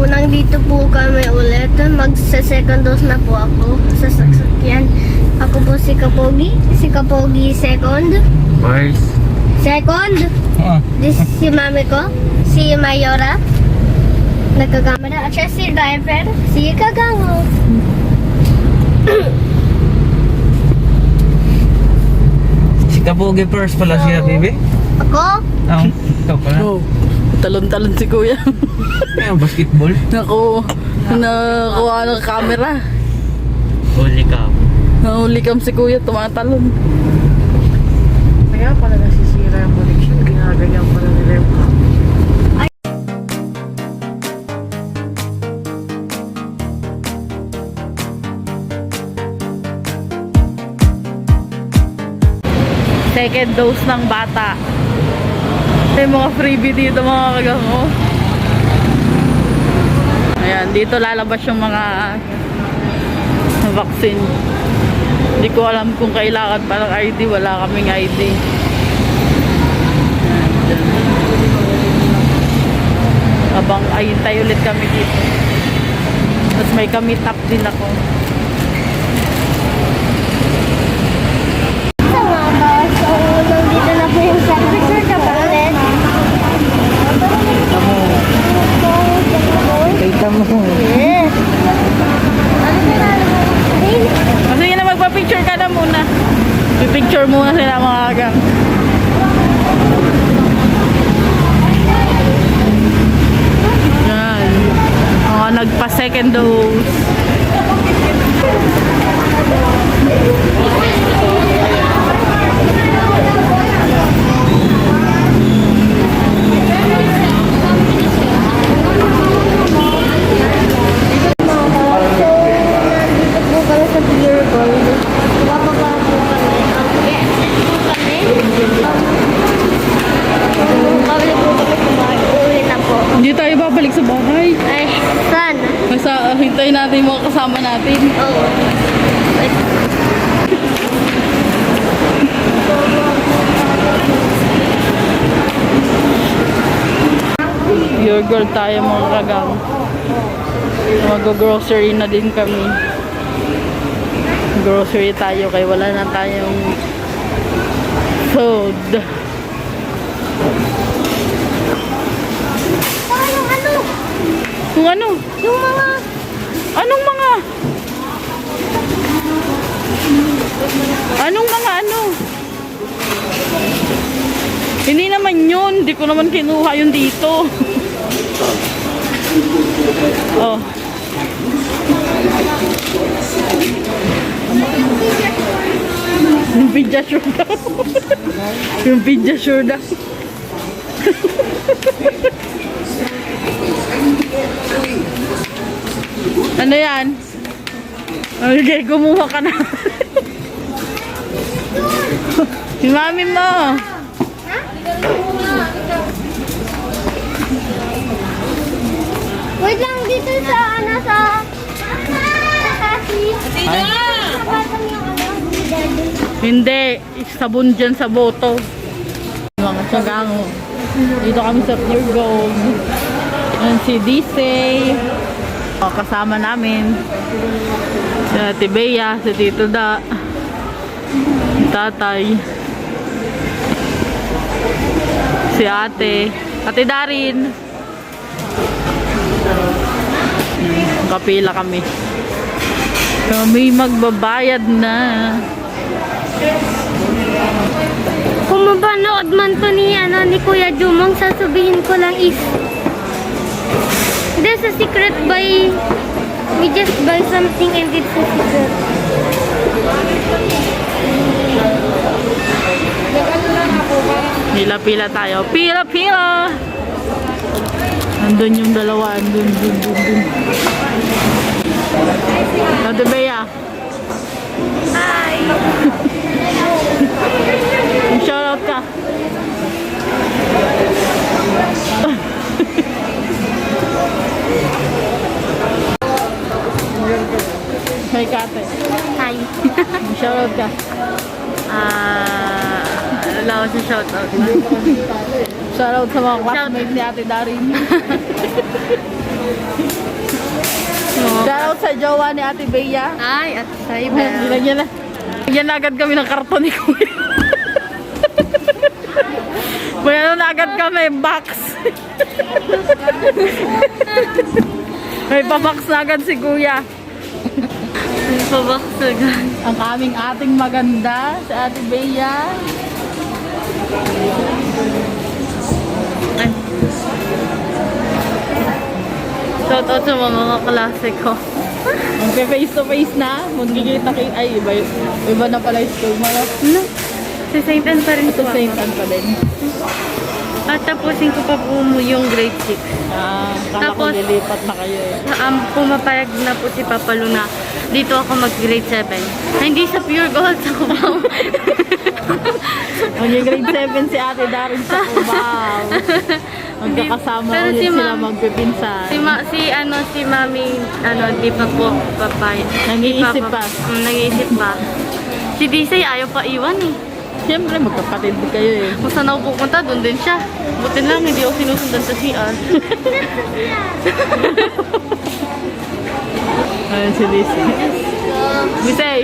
Nandito po kami ulit. Magsa-second dose na po ako sa sasakyan. Ako po si Kapogi. Si Kapogi second. Boys. Second. This si mami ko. Si Mayora. Nagkakamera. At siya si driver. Si Kagango. Si Kapogi first pala siya, baby. Ako? Oo. Ikaw pala. Oh, talon-talon si kuya. Kaya basketball. Naku, nakuha ng camera. Holy cow. Nahuli kam si kuya, tumatalon. Kaya pala nasisira yung connection, ginaganyan pala nila yung Second dose ng bata. May mga freebie dito mga kagango. Ayan, dito lalabas yung mga vaccine. Hindi ko alam kung kailangan pa ng ID. Wala kaming ID. Ayan. Habang ayintay ulit kami dito. Tapos may ka-meet up din ako. Nandito na po yung picture ka pa ulit. Kita mo. Yes. Kasi yun na, magpa-picture ka na muna. Pipicture muna sila mga kagang. Yan. Mga nagpa-second dose. Hindi tayo babalik sa bahay. Ay, saan? Basta hintayin natin yung mga kasama natin. Oo. Yogurt tayo mga kagang. Mag-grocery na din kami. Grocery tayo kaya wala na tayong food. Ano? Kung ano? Yung mga... Anong mga? Anong mga ano? Hindi naman yun. Hindi ko naman kinuha yun dito. Oh. Yung pizza sure daw. Yung pizza sure daw. Ano yan? Okay, kumuha ka na. Si mami mo. Wait lang dito sa ano sa kasi. Hindi, sabon dyan sa boto. Mga tsagango. Dito kami sa Pure Gold. Yan si Disay. Kasama namin. Si Ate Bea, si Tito Da. Tatay. Si Ate. Ate Darin. Kapila kami. Kami magbabayad na. Kung mapanood man to ni ni Kuya Jumong, sasabihin ko lang is there's a secret buy. We just buy something and it's a secret. Pila-pila tayo. Pila-pila! Nandun yung dalawa. Andun. Ate Bea. Hi! May kate. Hi. Shoutout ka. Wala ko sa shoutout. Shoutout sa mga classmates ni Ate Darin. Shoutout sa jowa ni Ate Bea. Ay, at cyber. Nilagyan na agad kami ng karton ni Kuya. May ano na agad kami, box. May pabox na agad si Kuya. Pabaksagan. Ang aming ating maganda, si Ate Bea. Shoutout sa mga kaklase ko. Magpe-face to face na. Magkikita kayo. Ay, iba na pala yung school mo. No? No? Sa St. Anne pa rin Ito po same ako. time pa din. At tapusin ko pa po yung grade 6. Kala ko Tapos- lilipat na kayo eh. Pumapayag na po si Papa Luna. Dito ako mag-grade 7. Hindi sa Pure Gold sa Cubao. Mag-grade 7 si Ate Darin sa Cubao. Magkakasama Pero ulit si sila Ma'am- magpipinsan. si Mami, di pa po papayag. Nag-iisip pa. Nag-iisip pa. Si Disay ayaw pa iwan eh. Siyempre, magkapatid kayo eh. Kung saan ako pupunta, doon din siya. Buti lang, hindi ako sinusundan sa CR. Ayun si Lisa. Bisay!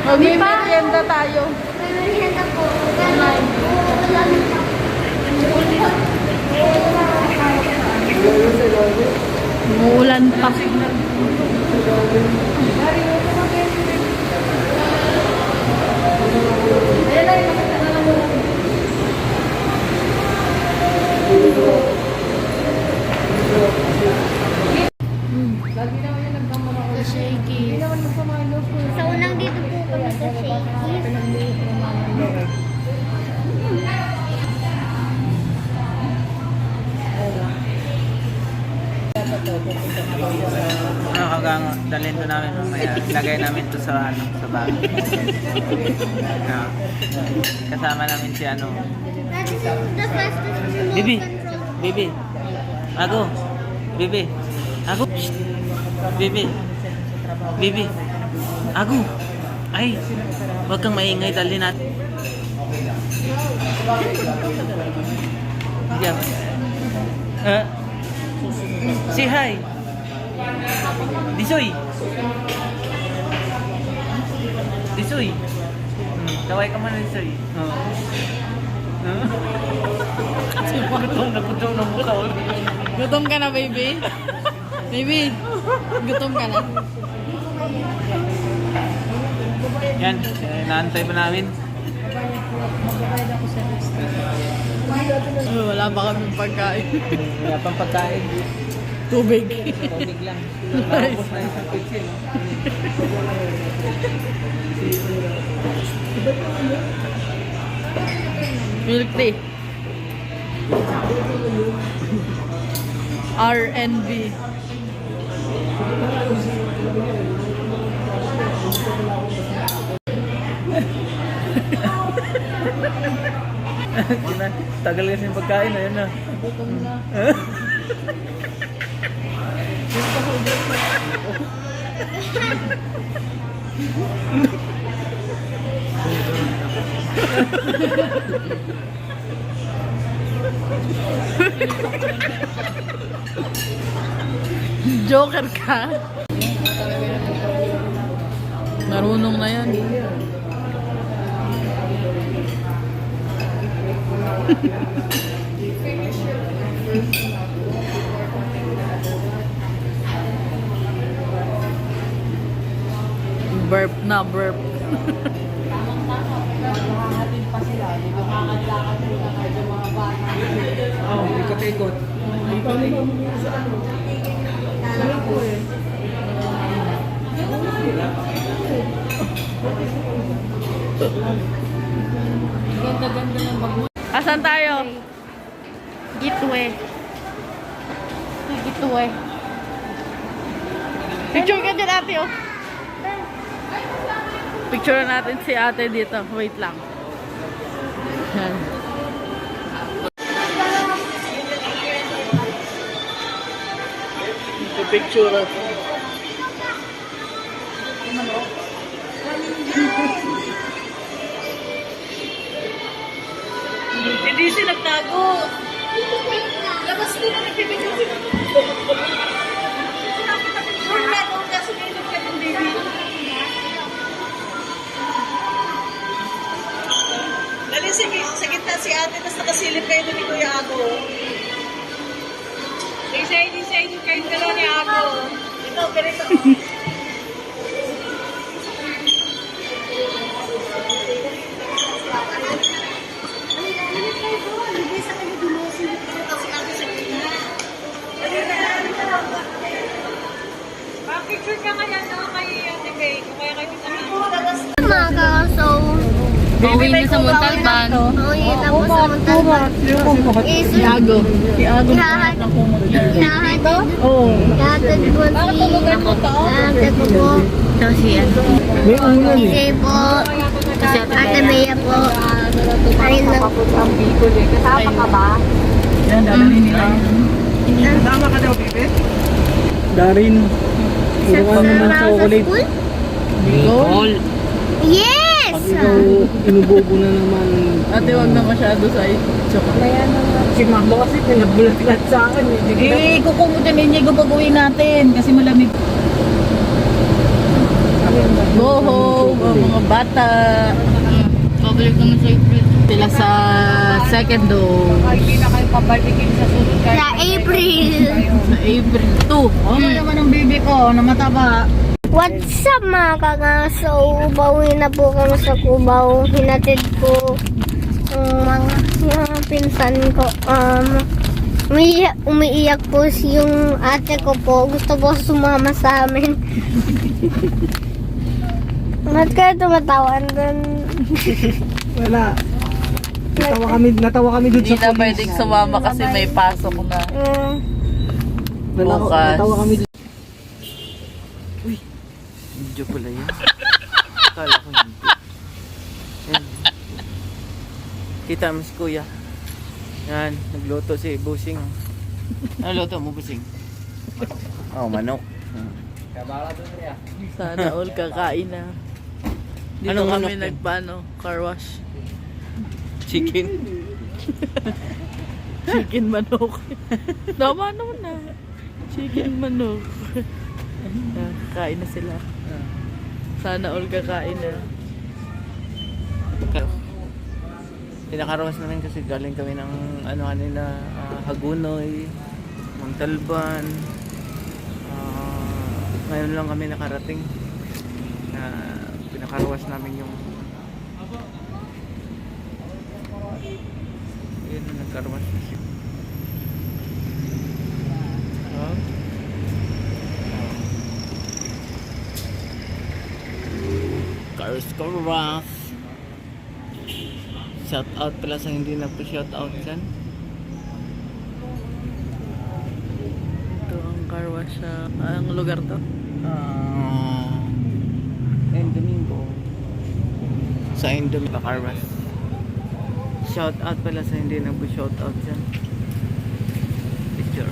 Mag-merienda tayo. Umuulan pa. Shaky. Sa unang dito po kami sa Shaky. Hanggang dalhin to namin mamaya. Lagay namin to sa sa bag. Kasama namin si ano. That is the fastest remote Bibi. control. Bibi. Ako. Bibi. Ako. Shh. Bibi. Bibi. Ako. Ay. Huwag kang maingay. Dalhin natin. Yeah. Say hi. Disoy. Disoy. Taway ka man, Disoy. Gutom na mukha. Gutom ka na, baby? Baby, gutom ka na. Yan, naantay pa namin. Wala ba kaming pagkain? Wala pang pagkain. Tubig. Tubig lang. Nakapos na isang pitsil. Milk tea. RNB. Tagal kasi yung pagkain, ayun na. Joker ka? Marunong na yan. Burp na burp. Oh, ikot-ikot. Asan tayo? Gitwe. Gitwe. Picture ka din ate oh. Picture natin si ate dito. Wait lang. Yan. Picture. Hindi siya nagtago. Labas ko na nagbibigay siya. Doon ka, sumilip ka ng baby. Dali, sa gitna si ate, tapos nakasilip kayo doon ni Kuya Ago. Isa-isa kayo dalawa ni Ago. Ito, ganito. Picture ka kaya no kay Ate Bay, kaya kay Tita Mga kakaso. Pauwi na sa Montalban. Pauwi na po sa Montalban. Iago. Iago na Lahat. nakuha. Oo. Lahatid po lahatid ko po. Ito siya. Kasi po. Ate Bea po. Ayun lang. Kasama ka ba? Yan, dadalhin nila. Tama ka daw, Bebe? Darin. Sa school? Nicole. Yes! Inubobo na naman. Ate, wag na masyado sa itsok. Si Mamo kasi pinagbulat-bulat sa akin. Kukumutin ninyo yung pag-uwi natin kasi malamig. Go home, mga bata. Pabalik naman sa April. Sila sa second dose. Hindi na kayo pabalikin sa sunod kayo. Sa April. Sa April 2. Ano naman ang baby ko na mataba? What's up mga kakaso? Bawi na po kami sa Cubao. Hinatid ko ang mga pinsan ko. Umiiyak po yung ate ko po. Gusto po sumama sa amin. Ba't kayo tumatawan doon? Wala. Natawa kami dun Hindi na pwedeng sumama kasi may pasok na. Bukas. Natawa kami dun. Uy, video pala yan. Akala ko hindi. Yan. Kita mo si Kuya. Yan, nagluto si Busing. Ano luto mo, Busing? Oh, manok. Sana all kakain na. Dito Anong kami manok yan? nagpano, car wash. Chicken. Chicken manok. Tama naman na. Chicken manok. Kakain na sila. Sana all kakain na. Pinakaroon na rin kasi galing kami ng ano kanila, Hagunoy, Montalban. Ngayon lang kami nakarating. Pinakaruwas namin yung car wash. Oh. Cars car wash. Shout out pala sa hindi na po shout out dyan. Ito ang car wash sa ang lugar to. Domingo. Sa Domingo car wash. Shout out pala sa hindi na po shout out dyan. Picture.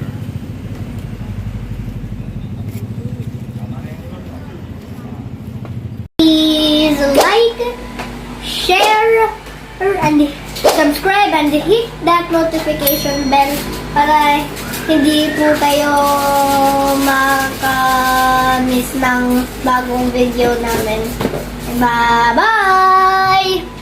Please like, share, and subscribe and hit that notification bell para hindi po kayo maka-miss ng bagong video namin. Bye-bye!